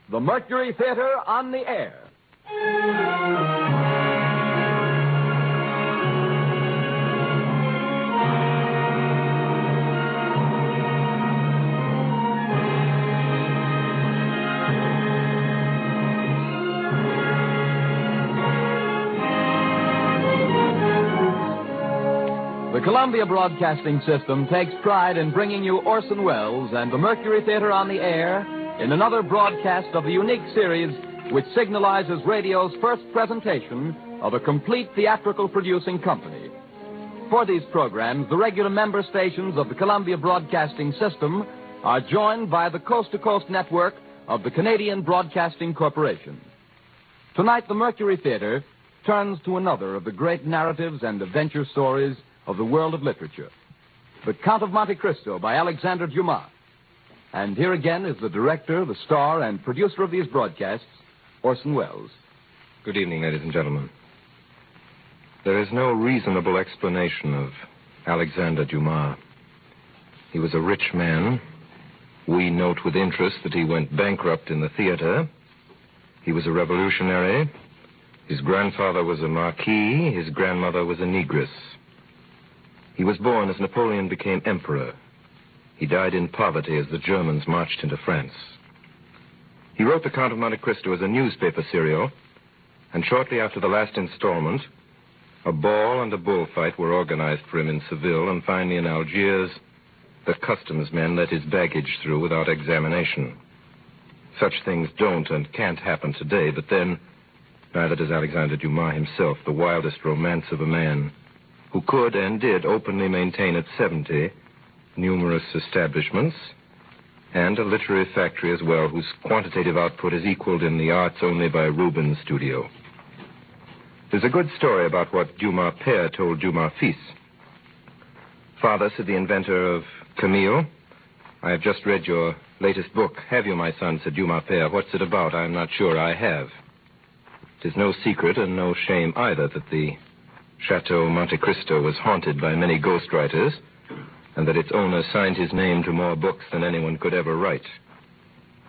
the Mercury Theater on the air. The Columbia Broadcasting System takes pride in bringing you Orson Welles and the Mercury Theater on the air in another broadcast of the unique series which signalizes radio's first presentation of a complete theatrical producing company. For these programs, the regular member stations of the Columbia Broadcasting System are joined by the coast-to-coast network of the Canadian Broadcasting Corporation. Tonight, the Mercury Theater turns to another of the great narratives and adventure stories of the world of literature, The Count of Monte Cristo by Alexander Dumas. And here again is the director, the star, and producer of these broadcasts, Orson Welles. Good evening, ladies and gentlemen. There is no reasonable explanation of Alexander Dumas. He was a rich man. We note with interest that he went bankrupt in the theater. He was a revolutionary. His grandfather was a marquis. His grandmother was a negress. He was born as Napoleon became emperor. He died in poverty as the Germans marched into France. He wrote The Count of Monte Cristo as a newspaper serial, and shortly after the last installment, a ball and a bullfight were organized for him in Seville, and finally in Algiers, the customs men let his baggage through without examination. Such things don't and can't happen today, but then, neither does Alexander Dumas himself, the wildest romance of a man who could and did openly maintain at 70 numerous establishments and a literary factory as well, whose quantitative output is equaled in the arts only by Rubens' studio. There's a good story about what Dumas père told Dumas fils. Father, said the inventor of Camille, I have just read your latest book. Have you, my son, said Dumas père. What's it about? I am not sure I have. It is no secret and no shame either that the Chateau Monte Cristo was haunted by many ghostwriters, and that its owner signed his name to more books than anyone could ever write.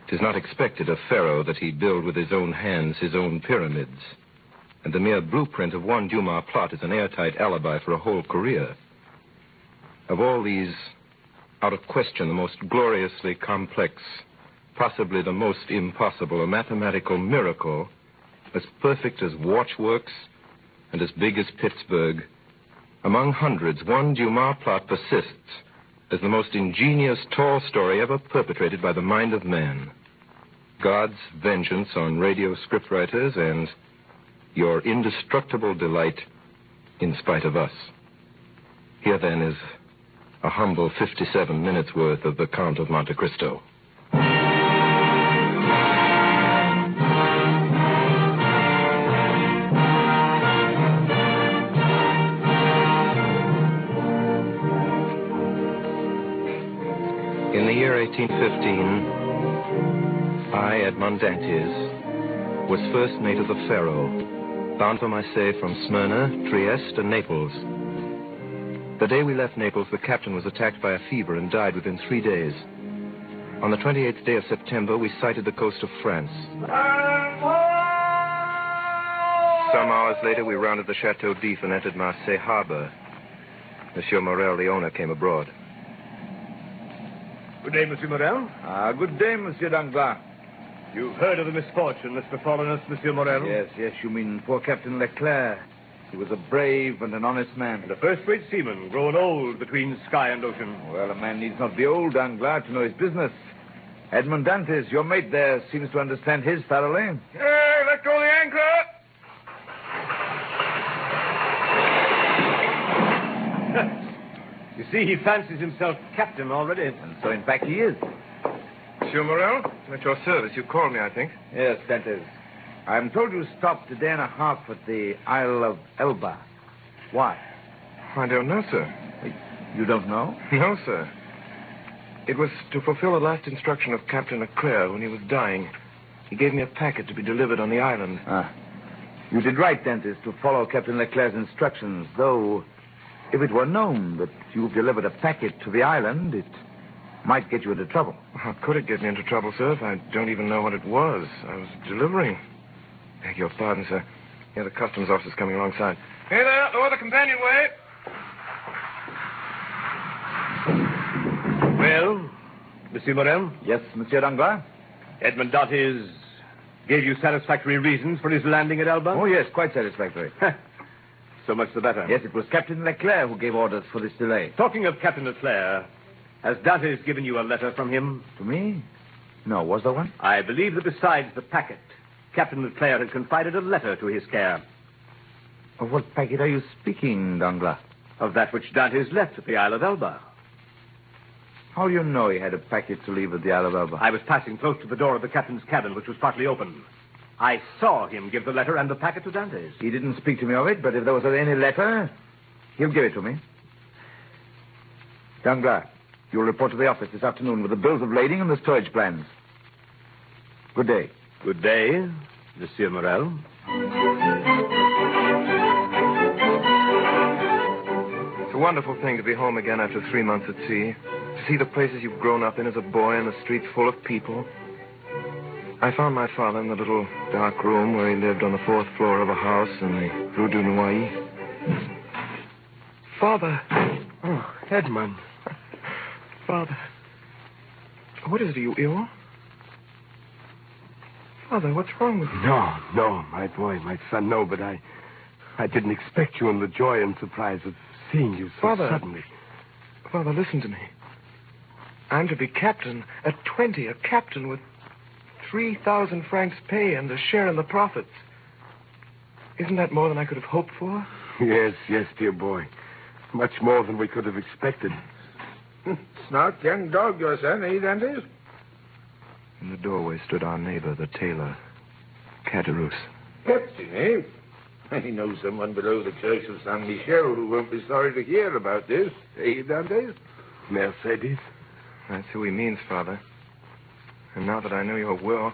It is not expected of Pharaoh that he build with his own hands his own pyramids, and the mere blueprint of one Dumas plot is an airtight alibi for a whole career. Of all these, out of question, the most gloriously complex, possibly the most impossible, a mathematical miracle, as perfect as watchworks and as big as Pittsburgh. Among hundreds, one Dumas plot persists as the most ingenious tall story ever perpetrated by the mind of man. God's vengeance on radio scriptwriters and your indestructible delight in spite of us. Here, then, is a humble 57 minutes worth of The Count of Monte Cristo. In the year 1815, I, Edmond Dantes, was first mate of the Pharaoh, bound for Marseille from Smyrna, Trieste, and Naples. The day we left Naples, the captain was attacked by a fever and died within 3 days. On the 28th day of September, we sighted the coast of France. Some hours later, we rounded the Chateau d'If and entered Marseille harbor. Monsieur Morel, the owner, came abroad. Good day, Monsieur Morel. Good day, Monsieur Danglars. You've heard of the misfortune that's befallen us, Monsieur Morel? Yes, you mean poor Captain Leclerc. He was a brave and an honest man. And a first-rate seaman, grown old between sky and ocean. Well, a man needs not be old, Danglars, to know his business. Edmond Dantes, your mate there, seems to understand his thoroughly. Hey, let go the anchor! You see, he fancies himself captain already. And so, in fact, he is. Monsieur Morel, I'm at your service. You called me, I think. Yes, Dantes. I'm told you stopped a day and a half at the Isle of Elba. Why? I don't know, sir. You don't know? No, sir. It was to fulfill the last instruction of Captain Leclerc when he was dying. He gave me a packet to be delivered on the island. You did right, Dantes, to follow Captain Leclerc's instructions, though if it were known that you've delivered a packet to the island, it Might get you into trouble. How could it get me into trouble, sir, if I don't even know what it was? I was delivering. Beg your pardon, sir. Yeah, the customs officer's coming alongside. Hey there, lower the companionway. Well, Monsieur Morel? Yes, Monsieur Danglars? Edmond Dantes gave you satisfactory reasons for his landing at Elba? Oh, yes, quite satisfactory. So much the better. Yes, it was Captain Leclerc who gave orders for this delay. Talking of Captain Leclerc, has Dantes given you a letter from him? To me? No, was there one? I believe that besides the packet, Captain Leclerc had confided a letter to his care. Of what packet are you speaking, Danglars? Of that which Dantes left at the Isle of Elba. How do you know he had a packet to leave at the Isle of Elba? I was passing close to the door of the captain's cabin, which was partly open. I saw him give the letter and the packet to Dantes. He didn't speak to me of it, but if there was any letter, he'll give it to me. Danglars, you'll report to the office this afternoon with the bills of lading and the storage plans. Good day. Good day, Monsieur Morel. It's a wonderful thing to be home again after 3 months at sea. To see the places you've grown up in as a boy and the streets full of people. I found my father in the little dark room where he lived on the 4th floor of a house in the Rue du Noyer. Father! Oh, Edmond. Father. What is it? Are you ill? Father, what's wrong with you? No, my boy, my son, no, but I didn't expect you in the joy and surprise of seeing you so suddenly. Father, listen to me. I'm to be captain at 20, a captain with 3,000 francs pay and a share in the profits. Isn't that more than I could have hoped for? Yes, dear boy. Much more than we could have expected. Smart young dog, your son, eh, Dantes? In the doorway stood our neighbor, the tailor, Caderousse. Captain, eh? I know someone below the church of San Michel who won't be sorry to hear about this, eh, Dantes? Mercedes? That's who he means, Father. And now that I know your will,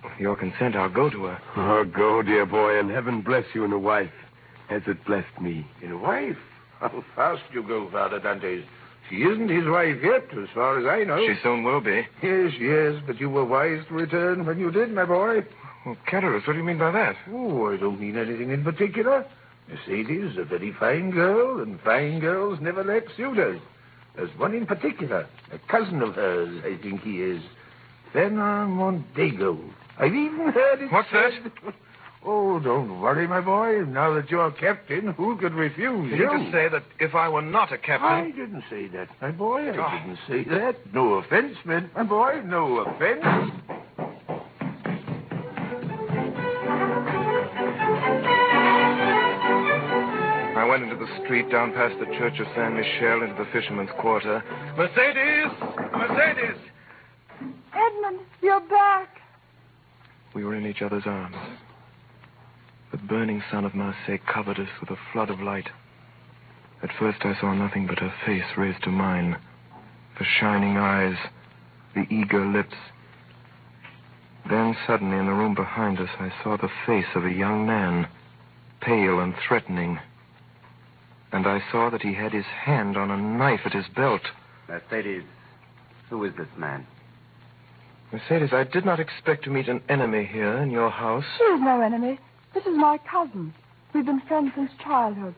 with your consent, I'll go to her. Oh, go, dear boy, and heaven bless you in a wife, as it blessed me. In a wife? How fast you go, Father Dantes. She isn't his wife yet, as far as I know. She soon will be. Yes, but you were wise to return when you did, my boy. Well, Caderousse, what do you mean by that? Oh, I don't mean anything in particular. Mercedes is a very fine girl, and fine girls never lack suitors. There's one in particular, a cousin of hers, I think he is. Fernand Mondego. I've even heard it What's said... that? Oh, don't worry, my boy. Now that you're captain, who could refuse Did you? you just say that if I were not a captain... I didn't say that, my boy. I didn't say that. No offense meant, my boy. No offense. I went into the street, down past the church of San Michel, into the fisherman's quarter. Mercedes! Mercedes! Edmond, you're back. We were in each other's arms. The burning sun of Marseille covered us with a flood of light. At first I saw nothing but her face raised to mine, the shining eyes, the eager lips. Then suddenly in the room behind us I saw the face of a young man, pale and threatening. And I saw that he had his hand on a knife at his belt. Mercedes, who is this man? Mercedes, I did not expect to meet an enemy here in your house. He is no enemy. This is my cousin. We've been friends since childhood.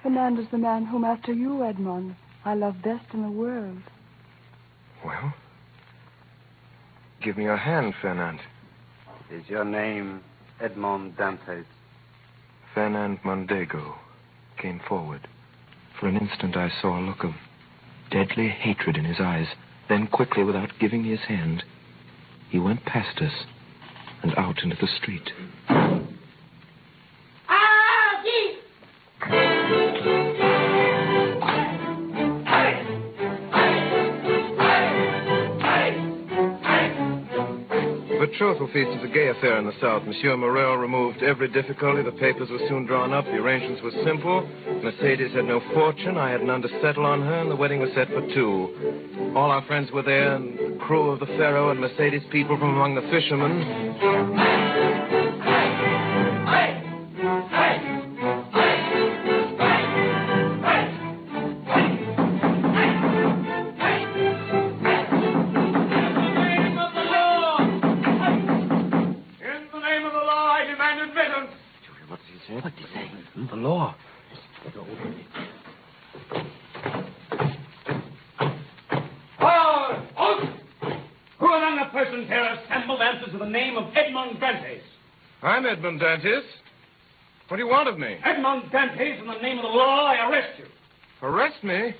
Fernand is the man whom, after you, Edmond, I love best in the world. Well, give me your hand, Fernand. Is your name Edmond Dantes? Fernand Mondego came forward. For an instant, I saw a look of deadly hatred in his eyes. Then, quickly, without giving me his hand, he went past us and out into the street. The betrothal feast is a gay affair in the South. Monsieur Morel removed every difficulty. The papers were soon drawn up. The arrangements were simple. Mercedes had no fortune. I had none to settle on her, and the wedding was set for 2. All our friends were there, and the crew of the Pharaoh and Mercedes people from among the fishermen. sir. What did he say? The law. Who among the persons here assembled answers to the name of Edmond Dantes? I'm Edmond Dantes. What do you want of me? Edmond Dantes, in the name of the law, I arrest you. Arrest me?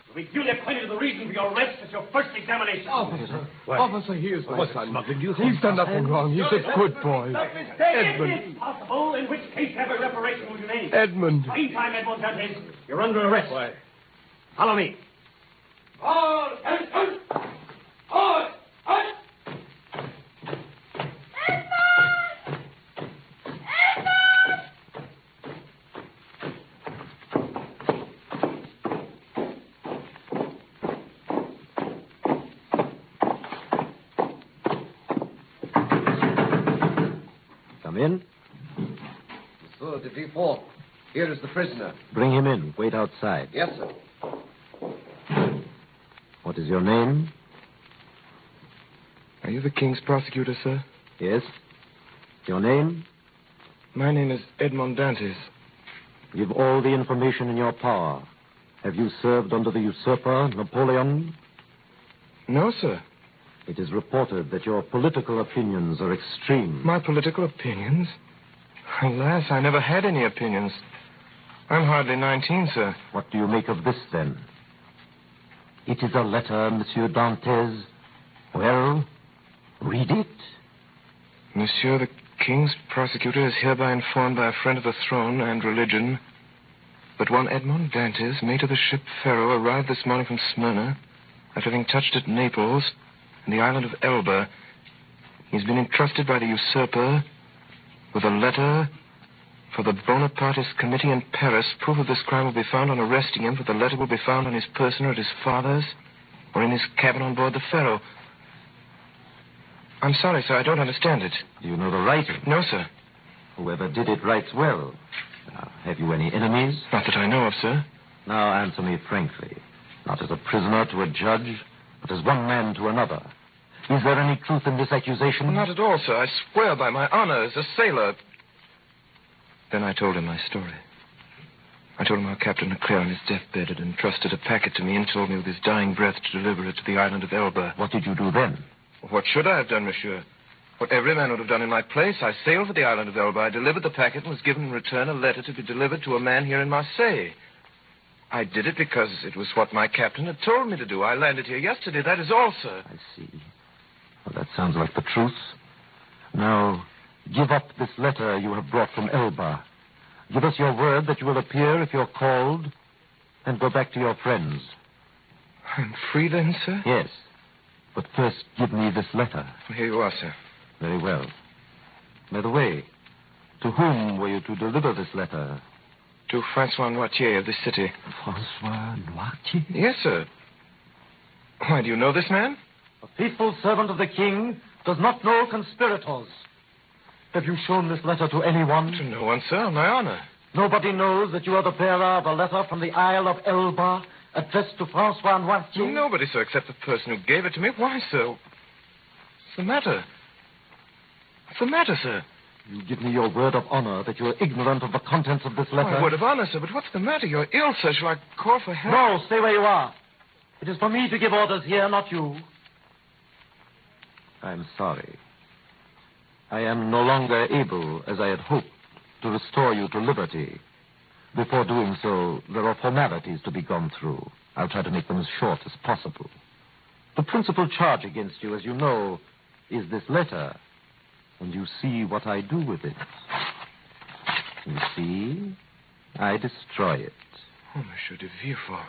You'll be duly acquainted with the reason for your arrest at your first examination. Officer, he is my son. You He's done nothing wrong. He's a good boy. Edmund. It is possible, in which case every reparation will be made. Edmund. Meantime, Edmond Dantes, you're under arrest. Why? Follow me. Come in. Monsieur de Villefort, here is the prisoner. Bring him in. Wait outside. Yes, sir. What is your name? Are you the king's prosecutor, sir? Yes. Your name? My name is Edmond Dantes. Give all the information in your power. Have you served under the usurper, Napoleon? No, sir. It is reported that your political opinions are extreme. My political opinions? Alas, I never had any opinions. I'm hardly 19, sir. What do you make of this, then? It is a letter, Monsieur Dantes. Well, read it. Monsieur, the king's prosecutor is hereby informed by a friend of the throne and religion that one Edmond Dantes, mate of the ship Pharaoh, arrived this morning from Smyrna after having touched at Naples and the island of Elba. He's been entrusted by the usurper with a letter for the Bonapartist committee in Paris. Proof of this crime will be found on arresting him, for the letter will be found on his person or at his father's or in his cabin on board the Pharaoh. I'm sorry, sir, I don't understand it. Do you know the writing? No, sir. Whoever did it writes well. Have you any enemies? Not that I know of, sir. Now answer me frankly. Not as a prisoner to a judge, but as one man to another. Is there any truth in this accusation? Not at all, sir. I swear by my honor as a sailor. Then I told him my story. I told him how Captain Leclerc on his deathbed had entrusted a packet to me and told me with his dying breath to deliver it to the island of Elba. What did you do then? What should I have done, monsieur? What every man would have done in my place. I sailed for the island of Elba. I delivered the packet and was given in return a letter to be delivered to a man here in Marseille. I did it because it was what my captain had told me to do. I landed here yesterday. That is all, sir. I see. Well, that sounds like the truth. Now, give up this letter you have brought from Elba. Give us your word that you will appear if you're called, and go back to your friends. I'm free then, sir? Yes. But first, give me this letter. Here you are, sir. Very well. By the way, to whom were you to deliver this letter? To Francois Noirtier of this city. Francois Noirtier? Yes, sir. Why, do you know this man? A faithful servant of the king does not know conspirators. Have you shown this letter to anyone? To no one, sir, on my honor. Nobody knows that you are the bearer of a letter from the Isle of Elba addressed to Francois Noirtier? Nobody, sir, except the person who gave it to me. Why, sir? What's the matter? What's the matter, sir? You give me your word of honor that you are ignorant of the contents of this letter? My word of honor, sir, but what's the matter? You're ill, sir. Shall I call for help? No, stay where you are. It is for me to give orders here, not you. I'm sorry. I am no longer able, as I had hoped, to restore you to liberty. Before doing so, there are formalities to be gone through. I'll try to make them as short as possible. The principal charge against you, as you know, is this letter. And you see what I do with it. You see, I destroy it. Oh, Monsieur de Villefort.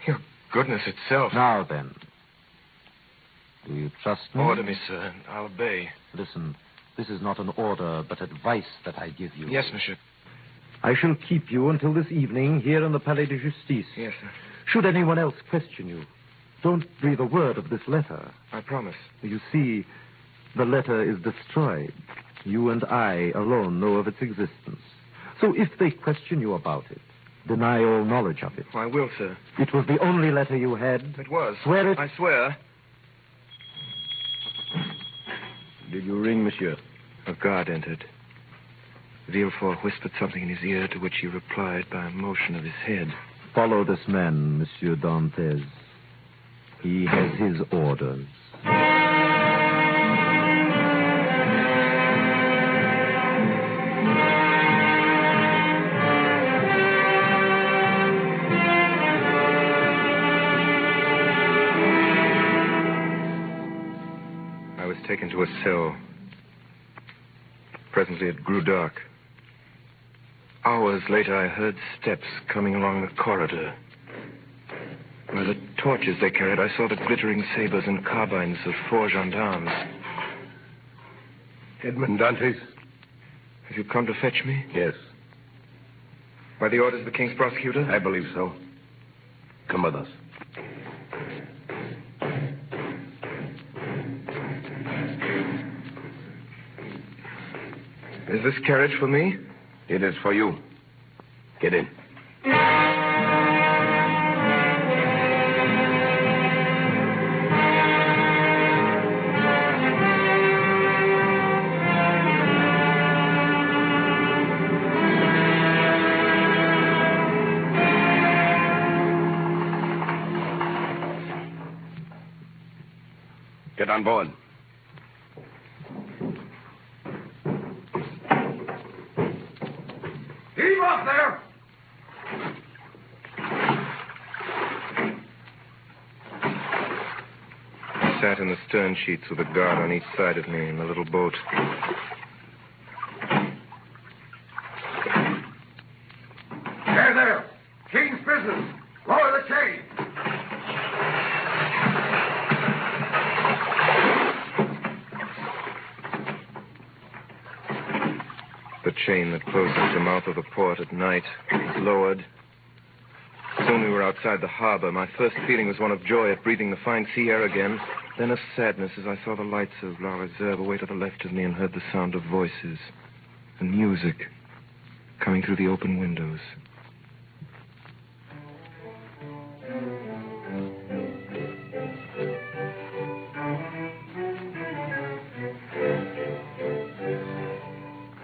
Your goodness itself. Now then, do you trust me? Order me, sir, and I'll obey. Listen, this is not an order, but advice that I give you. Yes, monsieur. I shall keep you until this evening here in the Palais de Justice. Yes, sir. Should anyone else question you, don't breathe a word of this letter. I promise. You see, the letter is destroyed. You and I alone know of its existence. So if they question you about it, deny all knowledge of it. I will, sir. It was the only letter you had. It was. Swear it. I swear. Did you ring, monsieur? A guard entered. Villefort whispered something in his ear, to which he replied by a motion of his head. Follow this man, Monsieur Dantes. He has his orders. I was taken to a cell. Presently it grew dark. Hours later, I heard steps coming along the corridor. By the torches they carried, I saw the glittering sabers and carbines of 4 gendarmes. Edmond Dantes? Have you come to fetch me? Yes, By the orders of the king's prosecutor? I believe so. Come with us. Is this carriage for me? It is for you. Get in. Get on board. Heave up there! I sat in the stern sheets with a guard on each side of me in the little boat. There! King's business! Lower the chain! The chain that closes the mouth of the port at night was lowered. Soon we were outside the harbor. My first feeling was one of joy at breathing the fine sea air again, then of sadness as I saw the lights of La Reserve away to the left of me and heard the sound of voices and music coming through the open windows.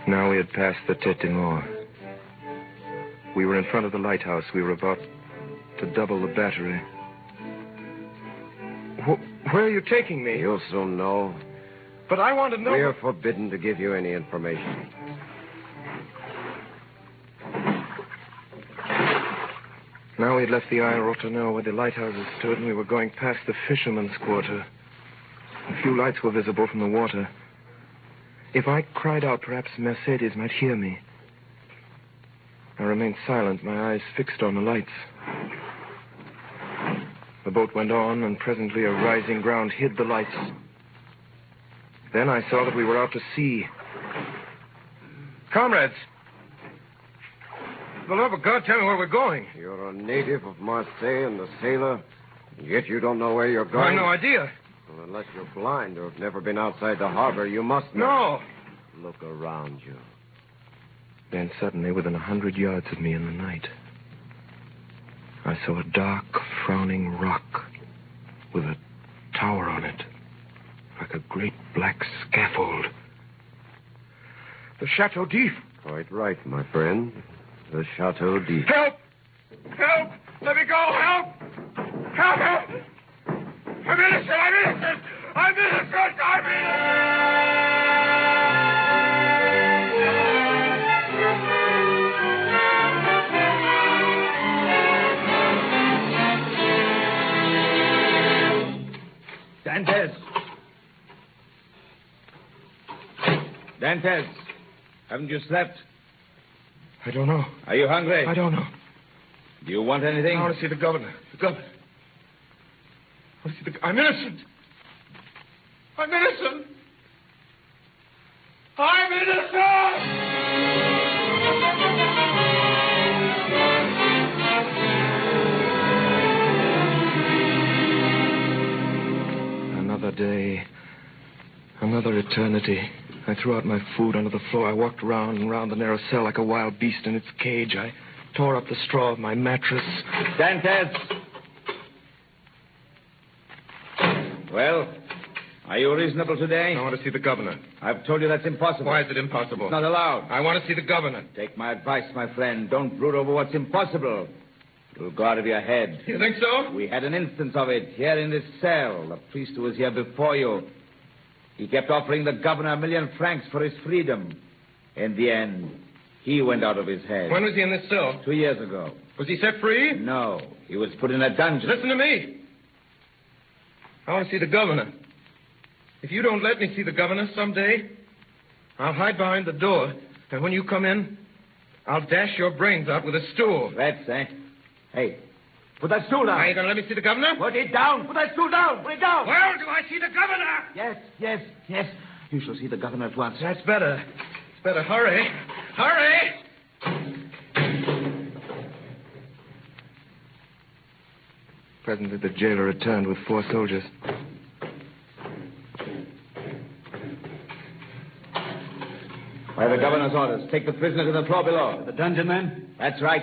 Now we had passed the Tête de Mort. We were in front of the lighthouse. We were about to double the battery. Where are you taking me? You'll soon know. But I want to know... We are forbidden to give you any information. Now we had left the Aérotonneau where the lighthouses stood, and we were going past the fisherman's quarter. A few lights were visible from the water. If I cried out, perhaps Mercedes might hear me. I remained silent, my eyes fixed on the lights. The boat went on, and presently a rising ground hid the lights. Then I saw that we were out to sea. Comrades! For the love of God, tell me where we're going. You're a native of Marseille and a sailor, and yet you don't know where you're going? I have no idea. Well, unless you're blind or have never been outside the harbor, you must know. No. Look around you. Then suddenly, within 100 yards of me in the night, I saw a dark, frowning rock with a tower on it, like a great black scaffold. The Chateau d'If. Quite right, my friend. The Chateau d'If. Help! Help! Let me go! Help! Help! Help! I'm innocent! I'm innocent! I'm innocent! I'm innocent! Dantes! Dantes! Haven't you slept? I don't know. Are you hungry? I don't know. Do you want anything? I want to see the governor. The governor. I want to see the... I'm innocent. I'm innocent. I'm innocent! Another day. Another eternity. I threw out my food onto the floor. I walked round and round the narrow cell like a wild beast in its cage. I tore up the straw of my mattress. Dantes! Well, Are you reasonable today? I want to see the governor. I've told you that's impossible. Why is it impossible? It's not allowed. I want to see the governor. Take my advice, my friend. Don't brood over what's impossible. It'll go out of your head. You think so? We had an instance of it here in this cell. The priest who was here before you. He kept offering the governor 1 million francs for his freedom. In the end, he went out of his head. When was he in this cell? 2 years ago. Was he set free? No. He was put in a dungeon. Listen to me. I want to see the governor. If you don't let me see the governor someday, I'll hide behind the door. And when you come in, I'll dash your brains out with a stool. That's, Hey, put that stool down. Are you going to let me see the governor? Put it down. Put that stool down. Put it down. Well, do I see the governor? Yes. You shall see the governor at once. That's better. It's better. Hurry. Hurry! Presently, the jailer returned with 4 soldiers. By the governor's orders, take the prisoner to the floor below. The dungeon, then? That's right.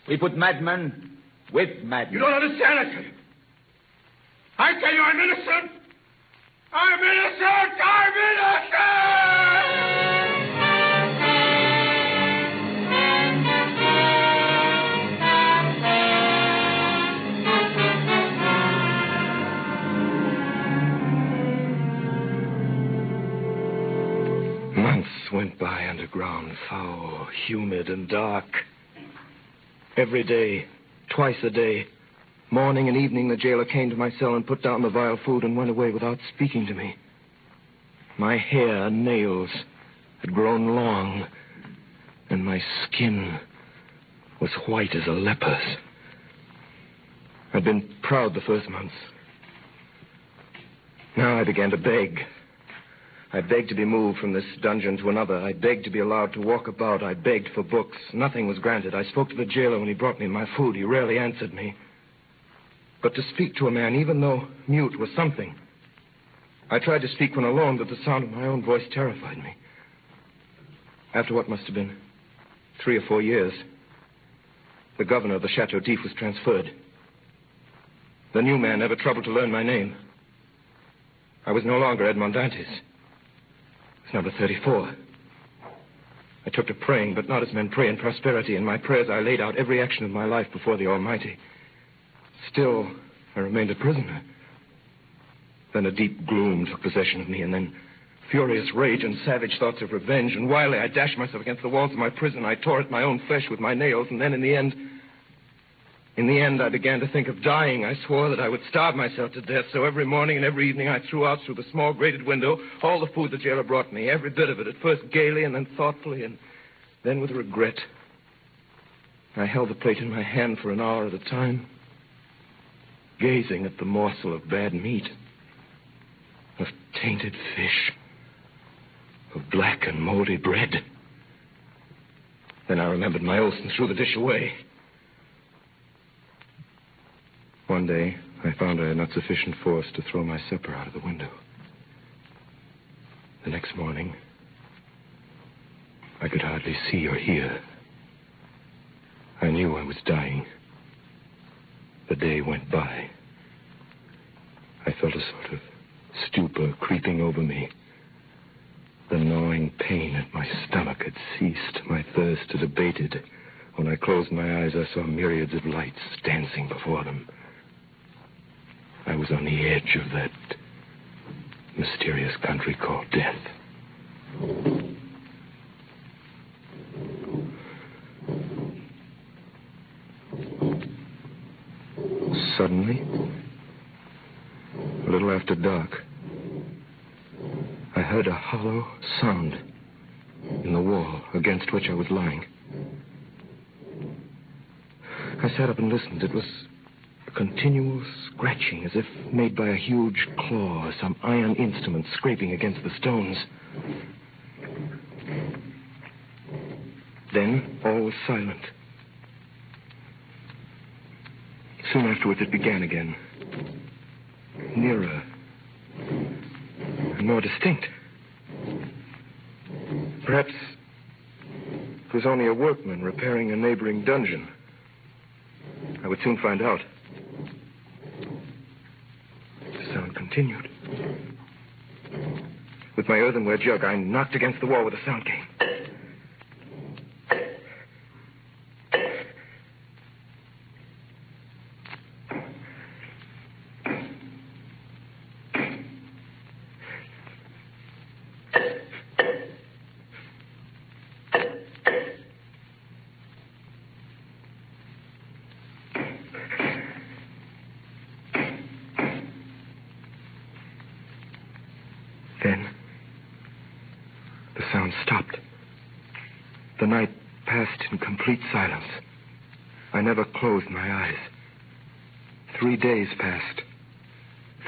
We put madmen with madmen. You don't understand it. I tell you I'm innocent. I'm innocent. I'm innocent! Months went by underground, foul, humid, and dark. Every day, twice a day, morning and evening, the jailer came to my cell and put down the vile food and went away without speaking to me. My hair and nails had grown long, and my skin was white as a leper's. I'd been proud the first months. Now I began to beg. I begged to be moved from this dungeon to another. I begged to be allowed to walk about. I begged for books. Nothing was granted. I spoke to the jailer when he brought me my food. He rarely answered me. But to speak to a man, even though mute, was something. I tried to speak when alone, but the sound of my own voice terrified me. After what must have been 3 or 4 years, the governor of the Chateau was transferred. The new man never troubled to learn my name. I was no longer Edmond Dantes. It's number 34. I took to praying, but not as men pray in prosperity. In my prayers, I laid out every action of my life before the Almighty. Still, I remained a prisoner. Then a deep gloom took possession of me, and then furious rage and savage thoughts of revenge. And wildly, I dashed myself against the walls of my prison. I tore at my own flesh with my nails, and then in the end, I began to think of dying. I swore that I would starve myself to death, so every morning and every evening I threw out through the small grated window all the food the jailer brought me, every bit of it, at first gaily and then thoughtfully and then with regret. I held the plate in my hand for an hour at a time, gazing at the morsel of bad meat, of tainted fish, of black and moldy bread. Then I remembered my oath and threw the dish away. One day, I found I had not sufficient force to throw my supper out of the window. The next morning, I could hardly see or hear. I knew I was dying. The day went by. I felt a sort of stupor creeping over me. The gnawing pain at my stomach had ceased. My thirst had abated. When I closed my eyes, I saw myriads of lights dancing before them. I was on the edge of that mysterious country called death. Suddenly, a little after dark, I heard a hollow sound in the wall against which I was lying. I sat up and listened. It was a continual scratching, as if made by a huge claw, some iron instrument scraping against the stones. Then all was silent. Soon afterwards, it began again. Nearer and more distinct. Perhaps it was only a workman repairing a neighboring dungeon. I would soon find out. The sound continued. With my earthenware jug, I knocked against the wall where the sound came. Then, the sound stopped. The night passed in complete silence. I never closed my eyes. 3 days passed.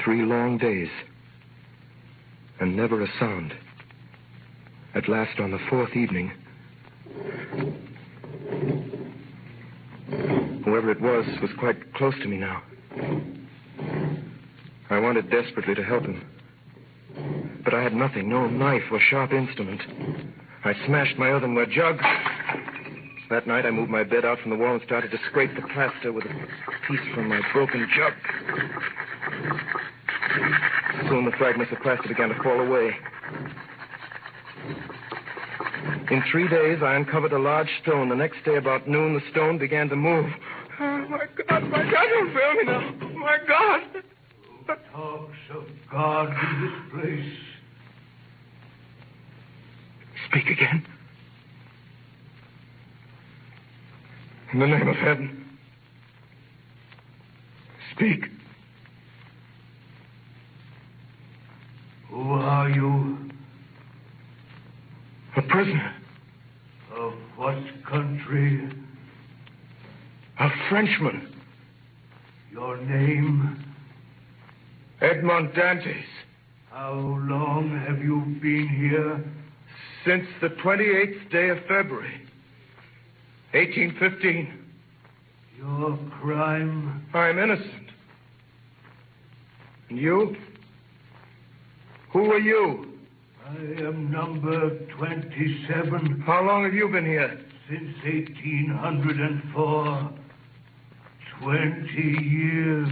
3 long days. And never a sound. At last, on the 4th evening, whoever it was quite close to me now. I wanted desperately to help him. But I had nothing, no knife or sharp instrument. I smashed my earthenware jug. That night, I moved my bed out from the wall and started to scrape the plaster with a piece from my broken jug. Soon the fragments of plaster began to fall away. In 3 days, I uncovered a large stone. The next day, about noon, the stone began to move. Oh, my God, don't fail me now. My God. Talks of God in this place. Speak again. In the name of heaven. Speak. Who are you? A prisoner. Of what country? A Frenchman. Your name? Edmond Dantes. How long have you been here? Since the 28th day of February, 1815. Your crime? I'm innocent. And you? Who are you? I am number 27. How long have you been here? Since 1804. 20 years.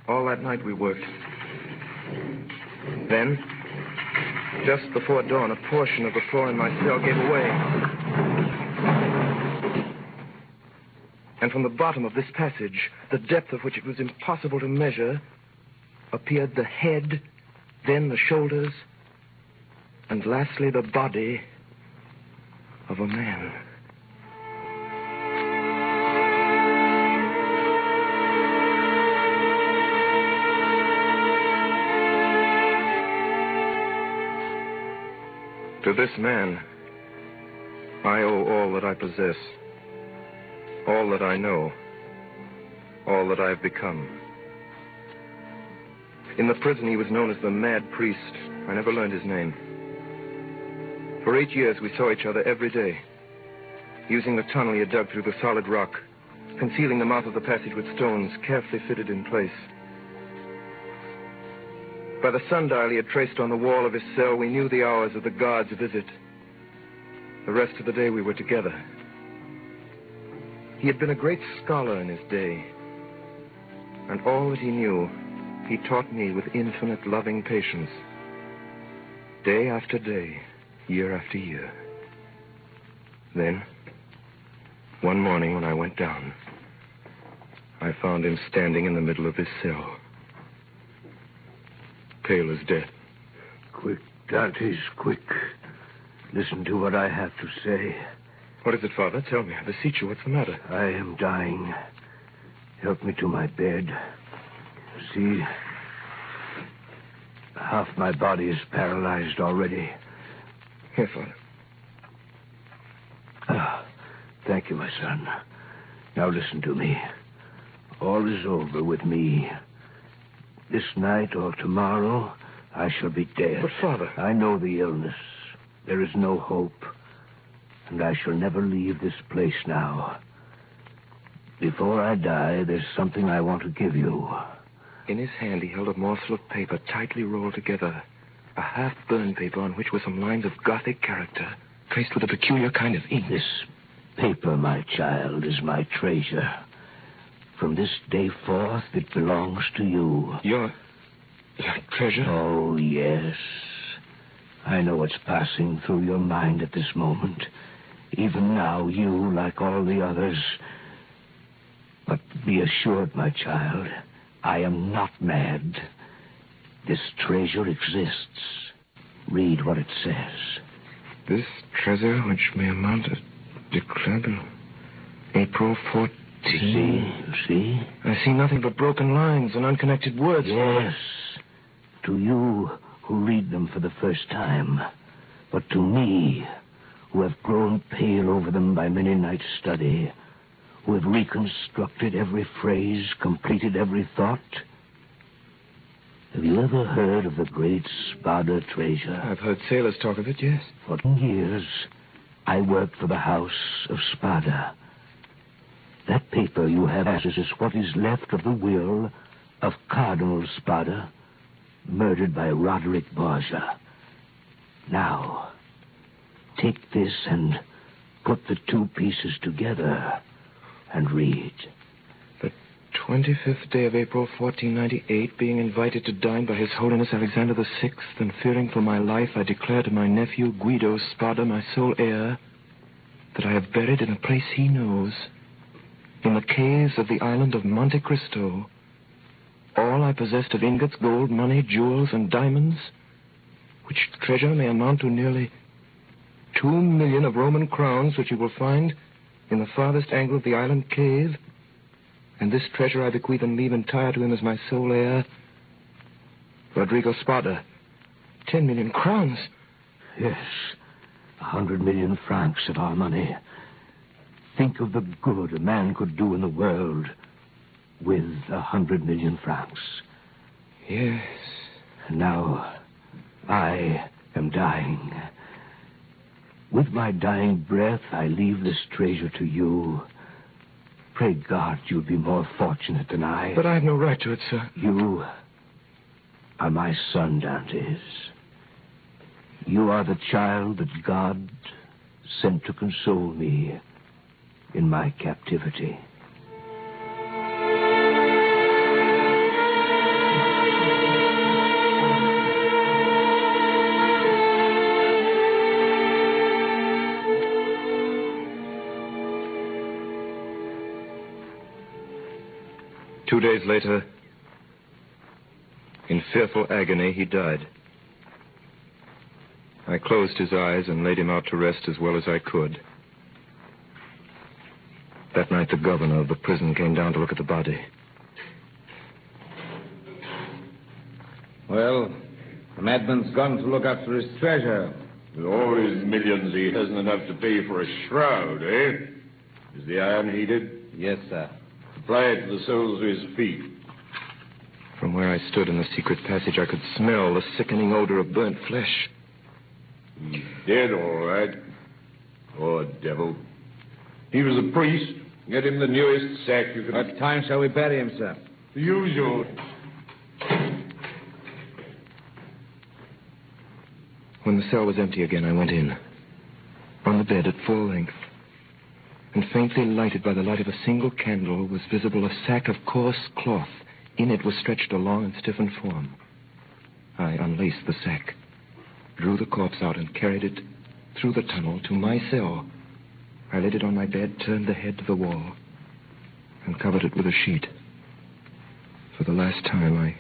All that night we worked. Then, just before dawn, a portion of the floor in my cell gave away. And from the bottom of this passage, the depth of which it was impossible to measure, appeared the head, then the shoulders, and lastly the body of a man. To this man, I owe all that I possess, all that I know, all that I have become. In the prison, he was known as the Mad Priest. I never learned his name. For 8 years, we saw each other every day, using the tunnel he had dug through the solid rock, concealing the mouth of the passage with stones carefully fitted in place. By the sundial he had traced on the wall of his cell, we knew the hours of the guard's visit. The rest of the day we were together. He had been a great scholar in his day, and all that he knew, he taught me with infinite loving patience. Day after day, year after year. Then, one morning when I went down, I found him standing in the middle of his cell. Pale as death. Quick, Dantes, quick. Listen to what I have to say. What is it, Father? Tell me. I beseech you. What's the matter? I am dying. Help me to my bed. See, half my body is paralyzed already. Here, Father. Thank you, my son. Now listen to me. All is over with me. This night or tomorrow, I shall be dead. But, Father... I know the illness. There is no hope. And I shall never leave this place now. Before I die, there's something I want to give you. In his hand, he held a morsel of paper tightly rolled together. A half-burned paper on which were some lines of Gothic character, traced with a peculiar kind of ink. This paper, my child, is my treasure. From this day forth, it belongs to you. You're That treasure? Oh, yes. I know what's passing through your mind at this moment. Even now, you, like all the others. But be assured, my child, I am not mad. This treasure exists. Read what it says. This treasure, which may amount to declarable April 14. You see? I see nothing but broken lines and unconnected words. Yes. To you who read them for the first time. But to me, who have grown pale over them by many nights' study, who have reconstructed every phrase, completed every thought. Have you ever heard of the great Spada treasure? I've heard sailors talk of it, yes. For 10 years, I worked for the house of Spada. That paper you have is what is left of the will of Cardinal Spada, murdered by Roderick Borgia. Now, take this and put the two pieces together and read. The 25th day of April, 1498, being invited to dine by His Holiness Alexander VI, and fearing for my life, I declare to my nephew Guido Spada, my sole heir, that I have buried in a place he knows, in the caves of the island of Monte Cristo, all I possessed of ingots, gold, money, jewels, and diamonds, which treasure may amount to nearly 2 million of Roman crowns, which you will find in the farthest angle of the island cave. And this treasure I bequeath and leave entire to him as my sole heir, Rodrigo Spada. 10 million crowns. Yes, 100 million francs of our money. Think of the good a man could do in the world with 100 million francs. Yes. Now, I am dying. With my dying breath, I leave this treasure to you. Pray God you'll be more fortunate than I. But I have no right to it, sir. You are my son, Dantes. You are the child that God sent to console me in my captivity. Two days later, in fearful agony, he died. I closed his eyes and laid him out to rest as well as I could. That night, the governor of the prison came down to look at the body. Well, the madman's gone to look after his treasure. With all his millions, he hasn't enough to pay for a shroud, eh? Is the iron heated? Yes, sir. Apply it to the soles of his feet. From where I stood in the secret passage, I could smell the sickening odor of burnt flesh. He's dead, all right. Poor devil. He was a priest. Get him the newest sack you can... What time shall we bury him, sir? The usual. When the cell was empty again, I went in. On the bed at full length, and faintly lighted by the light of a single candle, was visible a sack of coarse cloth. In it was stretched a long and stiffened form. I unlaced the sack, drew the corpse out, and carried it through the tunnel to my cell. I laid it on my bed, turned the head to the wall, and covered it with a sheet. For the last time, I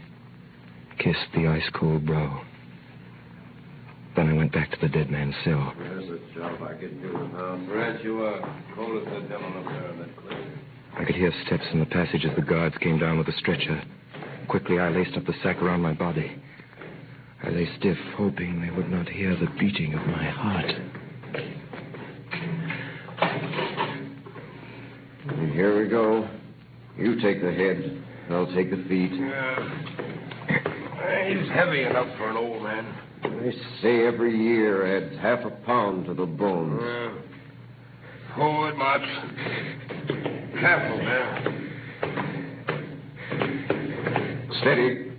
kissed the ice-cold brow. Then I went back to the dead man's cell. There's a job I could do without. Perhaps you are cold as the devil up there in that clear. I could hear steps in the passage as the guards came down with the stretcher. Quickly, I laced up the sack around my body. I lay stiff, hoping they would not hear the beating of my heart. Here we go. You take the head. I'll take the feet. He's heavy enough for an old man. They say every year adds half a pound to the bones. Forward, march. Careful, man. Steady,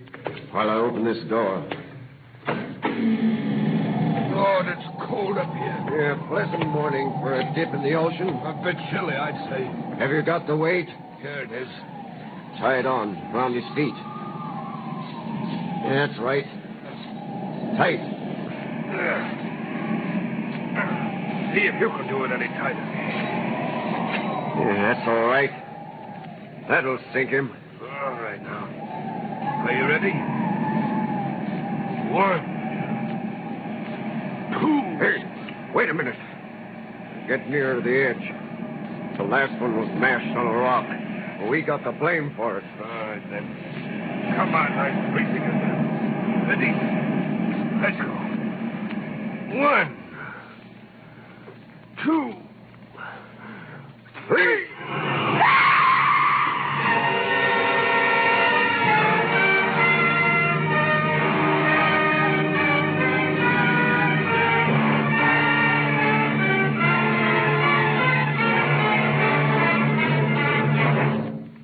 while I open this door. Lord, it's cold up here. Yeah, pleasant morning for a dip in the ocean. A bit chilly, I'd say. Have you got the weight? Here it is. Tie it on around his feet. Yeah, that's right. Tight. See if you can do it any tighter. Yeah, that's all right. That'll sink him. All right, now. Are you ready? 1, 2. Hey, wait a minute. Get nearer to the edge. The last one was mashed on a rock. We got the blame for it. All right, then. Come on, I'm freezing again. Ready? Let's go. 1, 2, 3.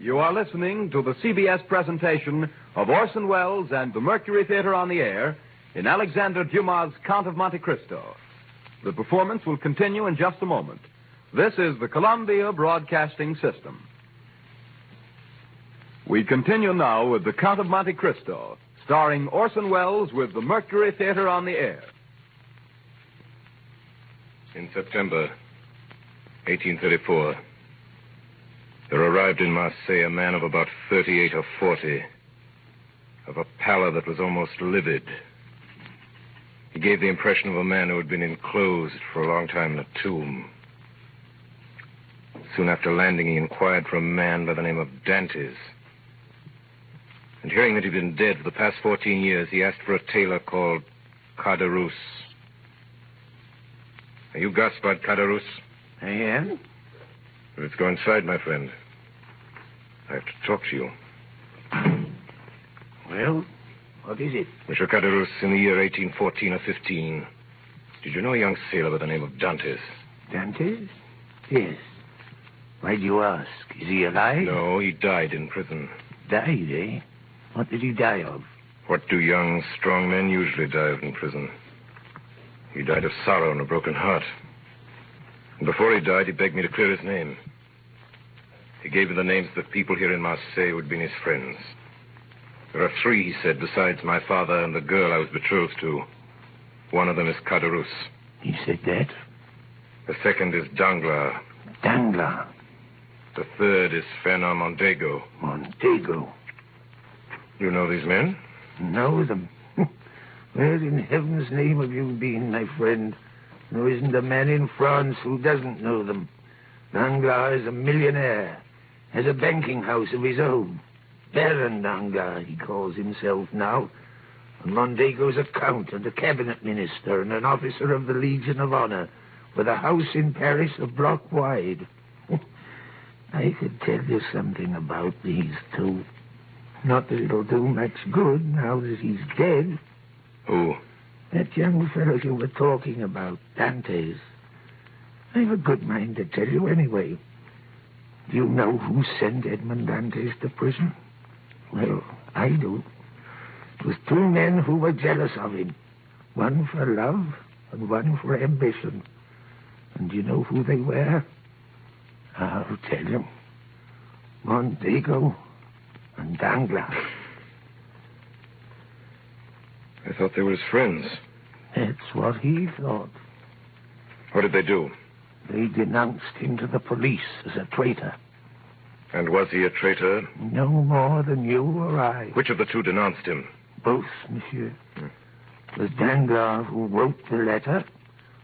You are listening to the CBS presentation of Orson Welles and the Mercury Theater on the Air in Alexander Dumas' Count of Monte Cristo. The performance will continue in just a moment. This is the Columbia Broadcasting System. We continue now with the Count of Monte Cristo, starring Orson Welles with the Mercury Theater on the Air. In September 1834, there arrived in Marseille a man of about 38 or 40, of a pallor that was almost livid. He gave the impression of a man who had been enclosed for a long time in a tomb. Soon after landing, he inquired for a man by the name of Dantes. And hearing that he'd been dead for the past 14 years, he asked for a tailor called Caderousse. Are you Gaspard Caderousse? I am? Let's go inside, my friend. I have to talk to you. Well, what is it? Monsieur Caderousse, in the year 1814 or 15, did you know a young sailor by the name of Dantes? Dantes? Yes. Why do you ask? Is he alive? No, he died in prison. Died, eh? What did he die of? What do young, strong men usually die of in prison? He died of sorrow and a broken heart. And before he died, he begged me to clear his name. He gave me the names of the people here in Marseille who had been his friends. There are 3, he said, besides my father and the girl I was betrothed to. One of them is Caderousse. He said that? The second is Danglars. Danglars? The third is Fernand Mondego. Mondego? You know these men? Know them? Where in heaven's name have you been, my friend? There isn't a man in France who doesn't know them. Danglars is a millionaire, has a banking house of his own. Baron Danglars, he calls himself now. And Mondego's a count and a cabinet minister and an officer of the Legion of Honor, with a house in Paris a block wide. I could tell you something about these 2. Not that it'll do much good now that he's dead. Who? That young fellow you were talking about, Dantes. I've a good mind to tell you anyway. Do you know who sent Edmond Dantes to prison? Well, I do. It was 2 men who were jealous of him. One for love and one for ambition. And do you know who they were? I'll tell you. Mondego and Danglars. I thought they were his friends. That's what he thought. What did they do? They denounced him to the police as a traitor. And was he a traitor? No more than you or I. Which of the 2 denounced him? Both, monsieur. It was Danglars who wrote the letter,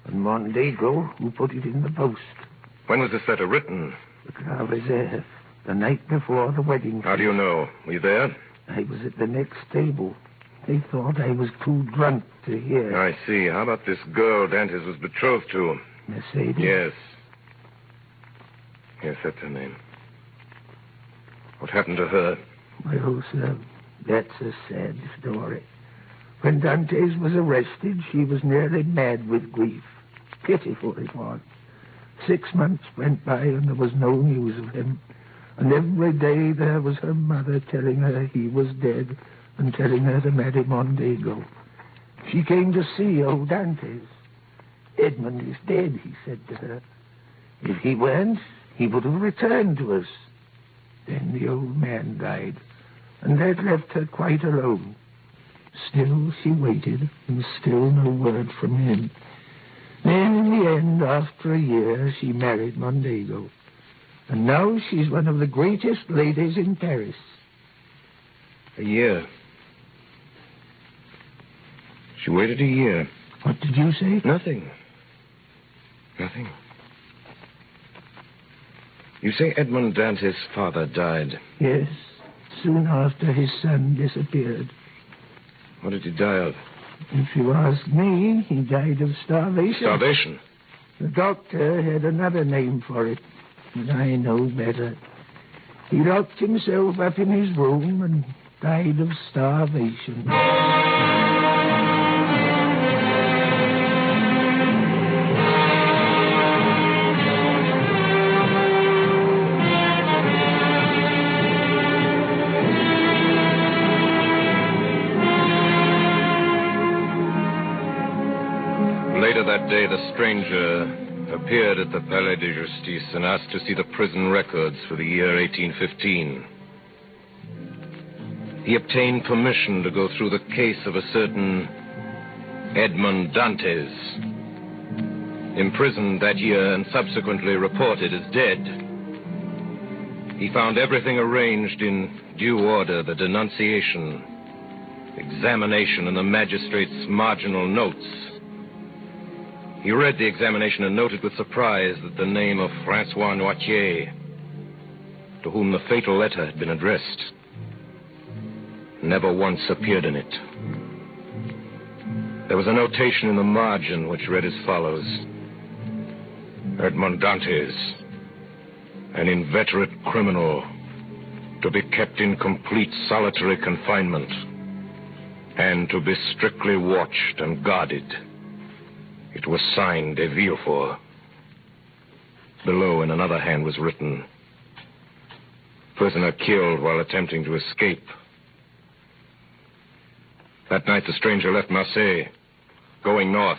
and Mondego who put it in the post. When was this letter written? The Grand Reserve, the night before the wedding. How do you know? Were you there? I was at the next table. They thought I was too drunk to hear. I see. How about this girl Dantes was betrothed to? Mercedes? Yes. Yes, that's her name. What happened to her? Well, sir, that's a sad story. When Dantes was arrested, she was nearly mad with grief. Pitiful it was. 6 months went by and there was no news of him. And every day there was her mother telling her he was dead and telling her to marry Mondego. She came to see old Dantes. Edmond is dead, he said to her. If he weren't, he would have returned to us. Then the old man died, and that left her quite alone. Still she waited, and still no word from him. Then, in the end, after a year, she married Mondego. And now she's one of the greatest ladies in Paris. A year. She waited a year. What did you say? Nothing. Nothing. You say Edmond Dantes' father died? Yes, soon after his son disappeared. What did he die of? If you ask me, he died of starvation. Starvation? The doctor had another name for it, but I know better. He locked himself up in his room and died of starvation. Later that day, the stranger appeared at the Palais de Justice and asked to see the prison records for the year 1815. He obtained permission to go through the case of a certain Edmond Dantes, imprisoned that year and subsequently reported as dead. He found everything arranged in due order: the denunciation, examination, and the magistrate's marginal notes. He read the examination and noted with surprise that the name of Francois Noirtier, to whom the fatal letter had been addressed, never once appeared in it. There was a notation in the margin which read as follows: Edmond Dantes, an inveterate criminal, to be kept in complete solitary confinement and to be strictly watched and guarded. It was signed de Villefort. Below, in another hand, was written: prisoner killed while attempting to escape. That night, the stranger left Marseille, going north.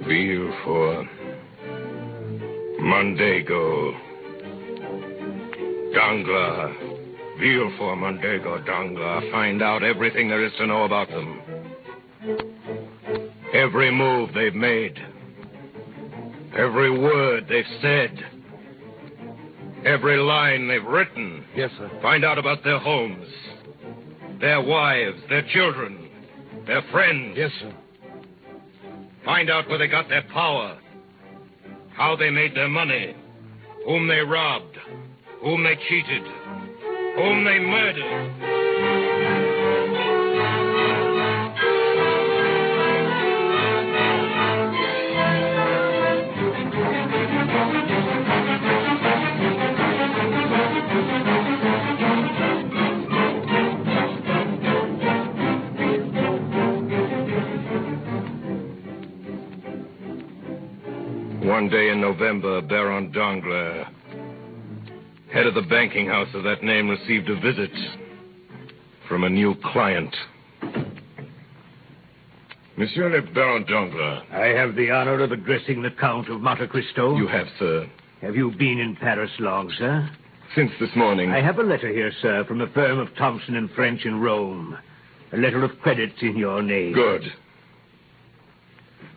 Villefort, Mondego, Danglars. Villefort, Mondego, Danglars. Find out everything there is to know about them. Every move they've made. Every word they've said. Every line they've written. Yes, sir. Find out about their homes, their wives, their children, their friends. Yes, sir. Find out where they got their power, how they made their money, whom they robbed, whom they cheated, whom they murdered. One day in November, Baron Danglars, head of the banking house of that name, received a visit from a new client. Monsieur le Baron Danglars. I have the honor of addressing the Count of Monte Cristo. You have, sir. Have you been in Paris long, sir? Since this morning. I have a letter here, sir, from the firm of Thompson and French in Rome. A letter of credit in your name. Good.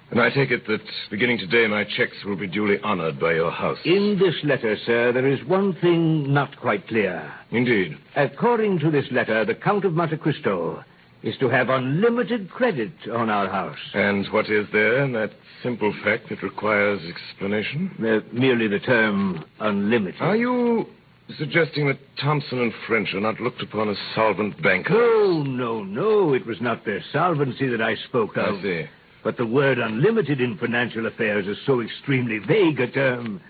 And I take it that beginning today my checks will be duly honored by your house. In this letter, sir, there is one thing not quite clear. Indeed. According to this letter, the Count of Monte Cristo is to have unlimited credit on our house. And what is there in that simple fact that requires explanation? Merely the term unlimited. Are you suggesting that Thompson and French are not looked upon as solvent bankers? No. It was not their solvency that I spoke of. I see. But the word unlimited in financial affairs is so extremely vague a term.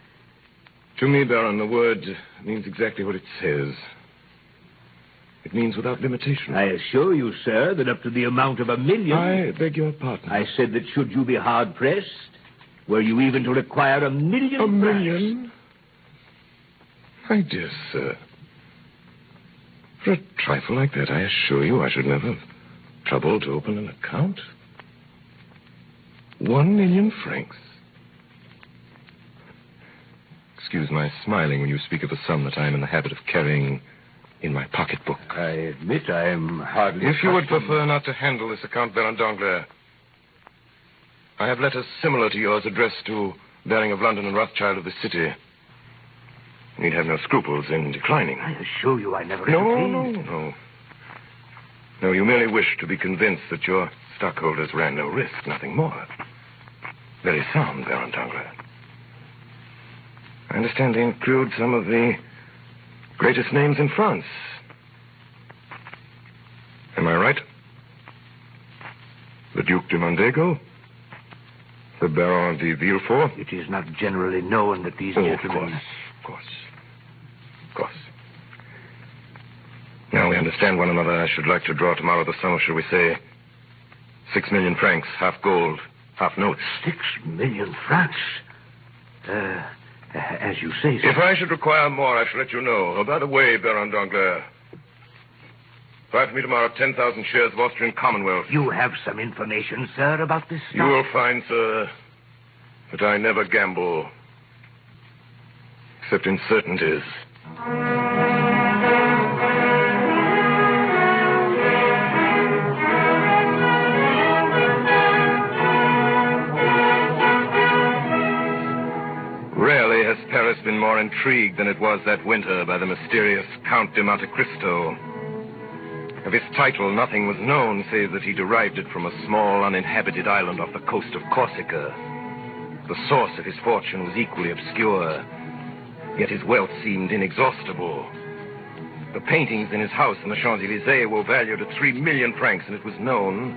To me, Baron, the word means exactly what it says. It means without limitation. I assure you, sir, that up to the amount of $1 million... I beg your pardon. I said that should you be hard-pressed, were you even to require $1 million... $1 million? My dear sir, for a trifle like that, I assure you I should never... trouble to open an account? 1 million francs. Excuse my smiling when you speak of a sum that I am in the habit of carrying in my pocketbook. I admit I am hardly... If you would prefer not to handle this account, Baron Danglars, I have letters similar to yours addressed to Baring of London and Rothschild of the city. You need have no scruples in declining. I assure you I never... No. No, you merely wish to be convinced that your stockholders ran no risk, nothing more. Very sound, Baron Danglars. I understand they include some of the greatest names in France. Am I right? The Duc de Mondego? The Baron de Villefort? It is not generally known that these gentlemen... Of course. Now we understand one another. I should like to draw tomorrow the sum of, shall we say, 6 million francs, half gold, half notes. 6 million francs? As you say, sir. If I should require more, I shall let you know. Oh, by the way, Baron Danglars, buy for me tomorrow 10,000 shares of Austrian Commonwealth. You have some information, sir, about this stock? You will find, sir, that I never gamble, except in certainties. Rarely has Paris been more intrigued than it was that winter by the mysterious Count de Monte Cristo. Of his title, nothing was known, save that he derived it from a small, uninhabited island off the coast of Corsica. The source of his fortune was equally obscure, yet his wealth seemed inexhaustible. The paintings in his house in the Champs-Élysées were valued at 3 million francs, and it was known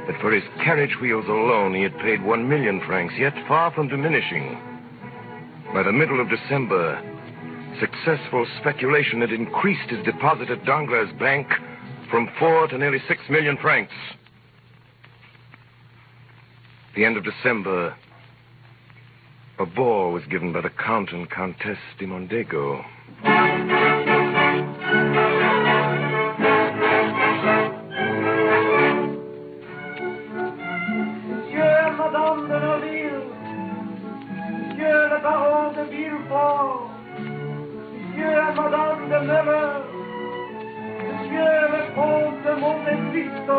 that for his carriage wheels alone he had paid 1 million francs, yet far from diminishing. By the middle of December, successful speculation had increased his deposit at Danglars' bank from 4 to nearly 6 million francs. At the end of December, a ball was given by the Count and Countess de Mondego. Monsieur, Madame de Noville, Monsieur le Baron de Villefort, Monsieur et Madame de Never, Monsieur le Comte de Monte Cristo.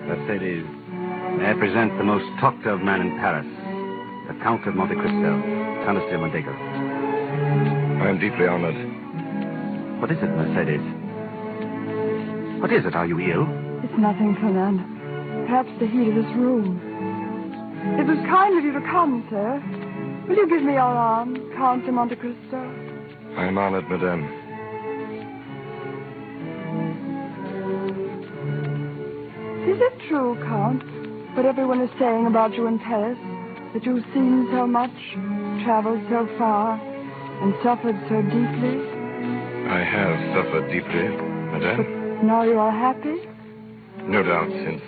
Mercedes, may I present the most talked of man in Paris, the Count of Monte Cristo, Countess de Mondego. I am deeply honored. What is it, Mercedes? What is it? Are you ill? It's nothing, Fernand. Perhaps the heat of this room. It was kind of you to come, sir. Will you give me your arm, Count de Monte Cristo? I am honored, madame. Is it true, Count, what everyone is saying about you in Paris? That you've seen so much, traveled so far, and suffered so deeply? I have suffered deeply, madame. But now you are happy? No doubt, since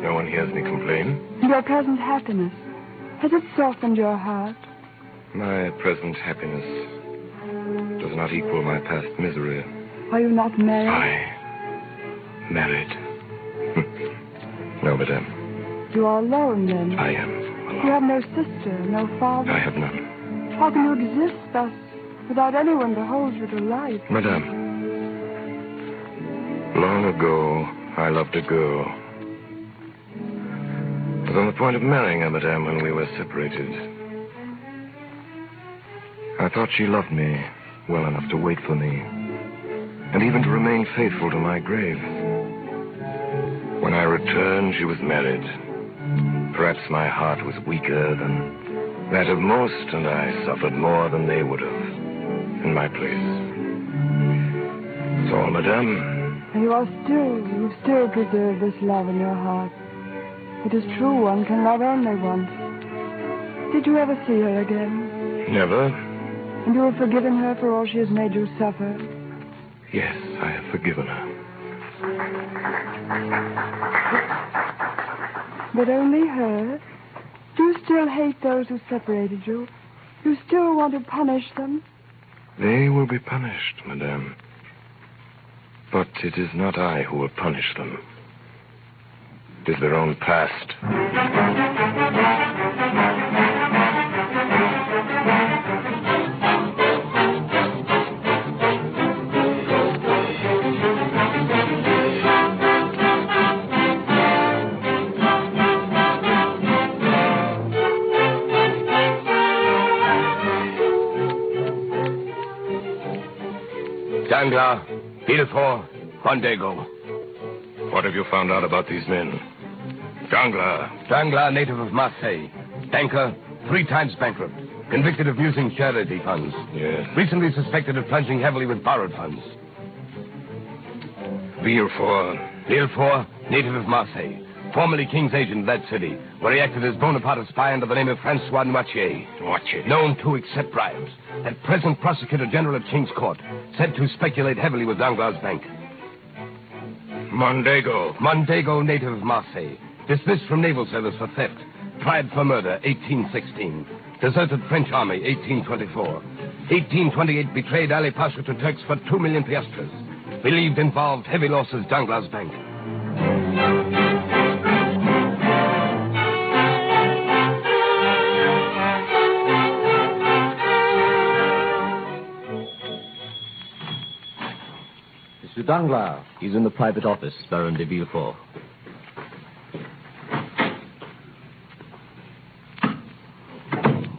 no one hears me complain. Your present happiness, has it softened your heart? My present happiness does not equal my past misery. Are you not married? I married. No, madame. You are alone, then? I am alone. You have no sister, no father? I have none. How can you exist thus, without anyone to hold you to life? Madame, long ago, I loved a girl. I was on the point of marrying her, madame, when we were separated. I thought she loved me well enough to wait for me, and even to remain faithful to my grave. When I returned, she was married. Perhaps my heart was weaker than that of most, and I suffered more than they would have in my place. So, madame. And you've still preserved this love in your heart. It is true, one can love only once. Did you ever see her again? Never. And you have forgiven her for all she has made you suffer? Yes, I have forgiven her. But only her? Do you still hate those who separated you? You still want to punish them? They will be punished, madame. But it is not I who will punish them. It is their own past. Danglars, Villefort, Mondego. What have you found out about these men? Danglars. Danglars, native of Marseille. Banker, 3 times bankrupt. Convicted of using charity funds. Yes. Recently suspected of plunging heavily with borrowed funds. Villefort, native of Marseille. Formerly King's agent in that city, where he acted as Bonaparte's spy under the name of Francois Noirtier. Known to accept bribes. At present Prosecutor General at King's Court. Said to speculate heavily with Danglars' bank. Mondego, native of Marseille. Dismissed from naval service for theft. Tried for murder, 1816. Deserted French army, 1824. 1828, betrayed Ali Pasha to Turks for 2 million piastres. Believed involved heavy losses Danglars' bank. Monsieur Danglars. He's in the private office, Baron de Villefort.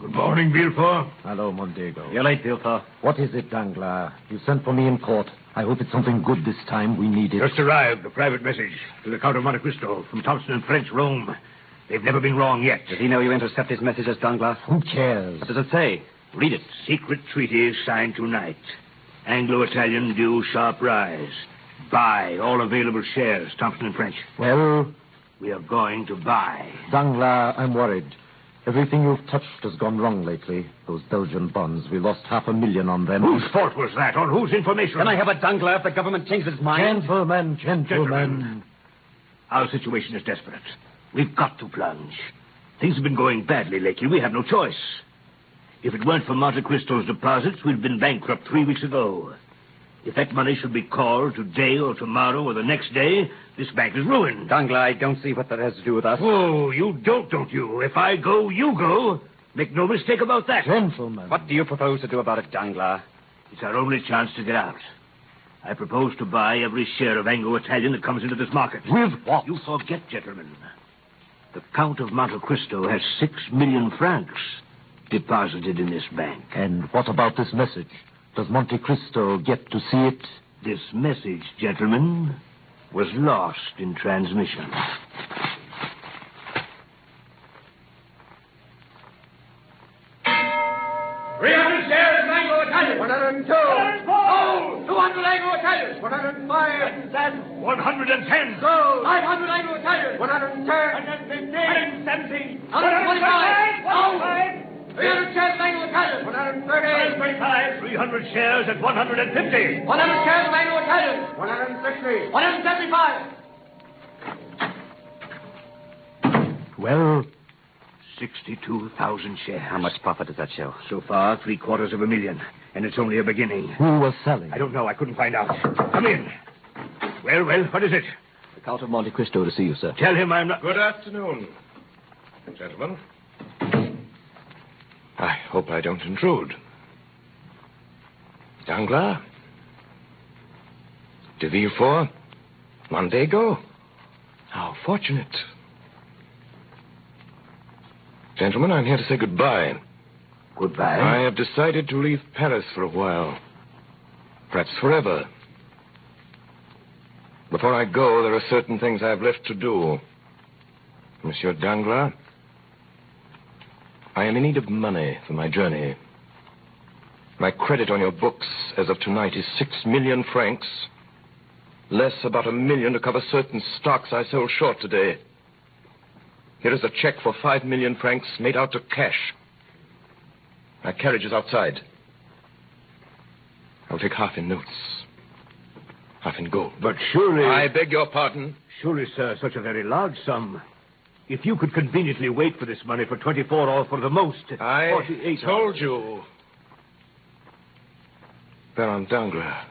Good morning, Villefort. Hello, Mondego. You're late, Villefort. What is it, Danglars? You sent for me in court. I hope it's something good this time. We need it. Just arrived, a private message to the Count of Monte Cristo from Thompson and French, Rome. They've never been wrong yet. Does he know you intercept his messages, Danglars? Who cares? What does it say? Read it. Secret treaty signed tonight. Anglo-Italian due sharp rise. Buy all available shares, Thompson and French. Well? We are going to buy. Danglars, I'm worried. Everything you've touched has gone wrong lately. Those Belgian bonds, we lost 500,000 on them. Whose fault was that? On whose information? Can I have a Danglars if the government changes its mind? Gentlemen. Our situation is desperate. We've got to plunge. Things have been going badly lately. We have no choice. If it weren't for Monte Cristo's deposits, we'd been bankrupt 3 weeks ago. If that money should be called today or tomorrow or the next day, this bank is ruined. Danglars, I don't see what that has to do with us. Oh, you don't you? If I go, you go. Make no mistake about that. Gentlemen. What do you propose to do about it, Danglars? It's our only chance to get out. I propose to buy every share of Anglo-Italian that comes into this market. With what? You forget, gentlemen. The Count of Monte Cristo has 6 million francs deposited in this bank. And what about this message? Does Monte Cristo get to see it? This message, gentlemen, was lost in transmission. shares of Anglo-Italian. 102. Gold. 200 Anglo-Italian. 105. That. 110. Gold. 500 Anglo-Italian. 110. 115. 117. 125. Gold. 300 shares of Anglo-Italian. 130. 125. 300 shares at 150. 100 shares of Anglo-Italian. 160. 175. Well, 62,000 shares. How much profit does that show? So far, 750,000. And it's only a beginning. Who was selling? I don't know. I couldn't find out. Come in. Well, what is it? The Count of Monte Cristo to see you, sir. Tell him I'm not... Good afternoon, gentlemen. I hope I don't intrude. Danglars? De Villefort? Mondego? How fortunate. Gentlemen, I'm here to say goodbye. Goodbye? I have decided to leave Paris for a while. Perhaps forever. Before I go, there are certain things I have left to do. Monsieur Danglars, I am in need of money for my journey. My credit on your books as of tonight is 6 million francs, less about 1 million to cover certain stocks I sold short today. Here is a check for 5 million francs made out to cash. My carriage is outside. I'll take half in notes, half in gold. But surely... I beg your pardon? Surely, sir, such a very large sum. If you could conveniently wait for this money for 24 or for the most... I 48 told hours. you. Baron Danglars,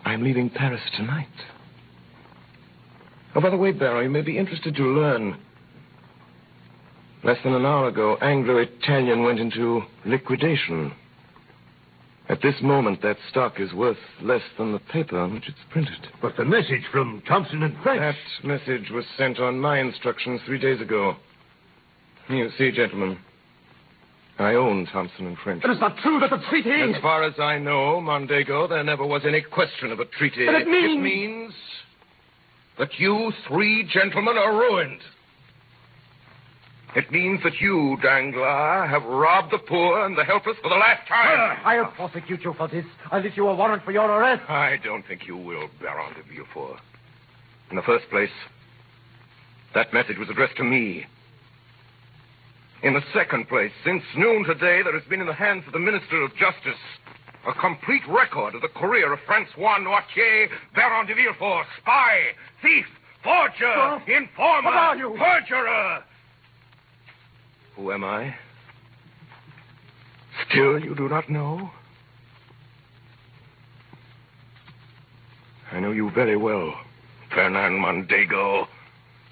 I'm leaving Paris tonight. Oh, by the way, Barrow, you may be interested to learn. Less than an hour ago, Anglo-Italian went into liquidation. At this moment, that stock is worth less than the paper on which it's printed. But the message from Thompson and French... That message was sent on my instructions 3 days ago. You see, gentlemen, I own Thompson and French. It is not true that the treaty... As far as I know, Mondego, there never was any question of a treaty. But it means that you 3 gentlemen are ruined. It means that you, Danglars, have robbed the poor and the helpless for the last time. I'll prosecute you for this. I'll issue a warrant for your arrest. I don't think you will, Baron de Villefort. In the first place, that message was addressed to me. In the second place, since noon today, there has been in the hands of the Minister of Justice a complete record of the career of Francois Noirtier, Baron de Villefort, spy, thief, forger, informer, What are you? perjurer. Who am I? Still you do not know? I know you very well, Fernand Mondego.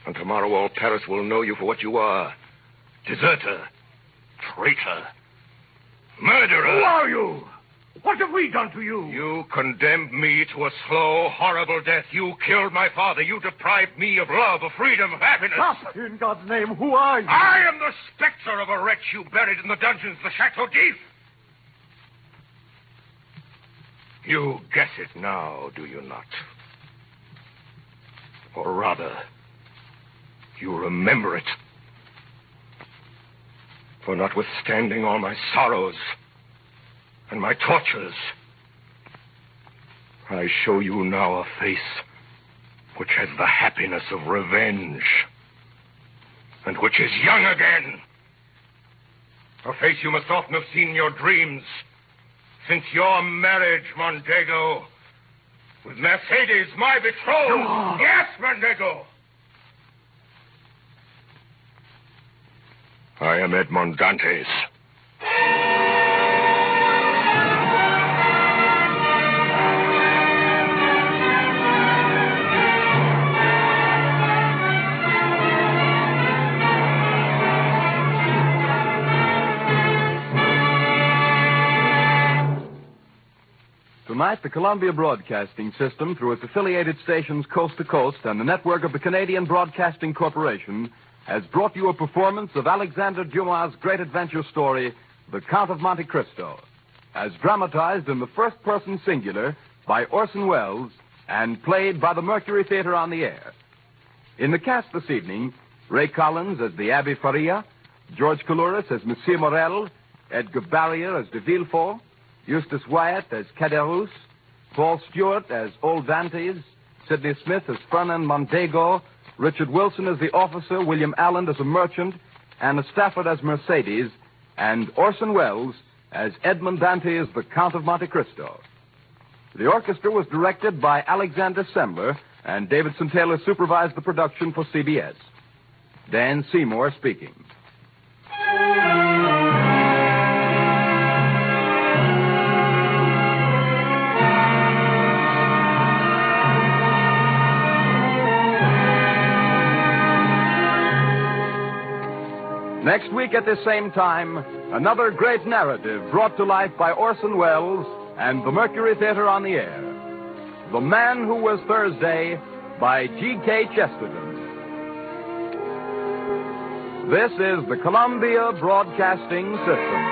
And tomorrow all Paris will know you for what you are. Deserter, traitor, murderer. Who are you? What have we done to you? You condemned me to a slow, horrible death. You killed my father. You deprived me of love, of freedom, of happiness. Stop! In God's name, who are you? I am the specter of a wretch you buried in the dungeons of the Chateau d'If. You guess it now, do you not? Or rather, you remember it. For notwithstanding all my sorrows and my tortures, I show you now a face which has the happiness of revenge and which is young again. A face you must often have seen in your dreams since your marriage, Mondego, with Mercedes, my betrothed. Yes, Mondego. I am Edmond Dantes. Tonight, the Columbia Broadcasting System, through its affiliated stations coast to coast and the network of the Canadian Broadcasting Corporation, has brought you a performance of Alexander Dumas' great adventure story, The Count of Monte Cristo, as dramatized in the first-person singular by Orson Welles and played by the Mercury Theater on the Air. In the cast this evening, Ray Collins as the Abbé Faria, George Coulouris as Monsieur Morel, Edgar Barrier as de Villefort, Eustace Wyatt as Caderousse, Paul Stewart as Old Dantes, Sidney Smith as Fernand Mondego, Richard Wilson as the officer, William Allen as a merchant, Anna Stafford as Mercedes, and Orson Welles as Edmond Dantes, the Count of Monte Cristo. The orchestra was directed by Alexander Sembler, and Davidson Taylor supervised the production for CBS. Dan Seymour speaking. Next week at this same time, another great narrative brought to life by Orson Welles and the Mercury Theater on the Air. The Man Who Was Thursday by G.K. Chesterton. This is the Columbia Broadcasting System.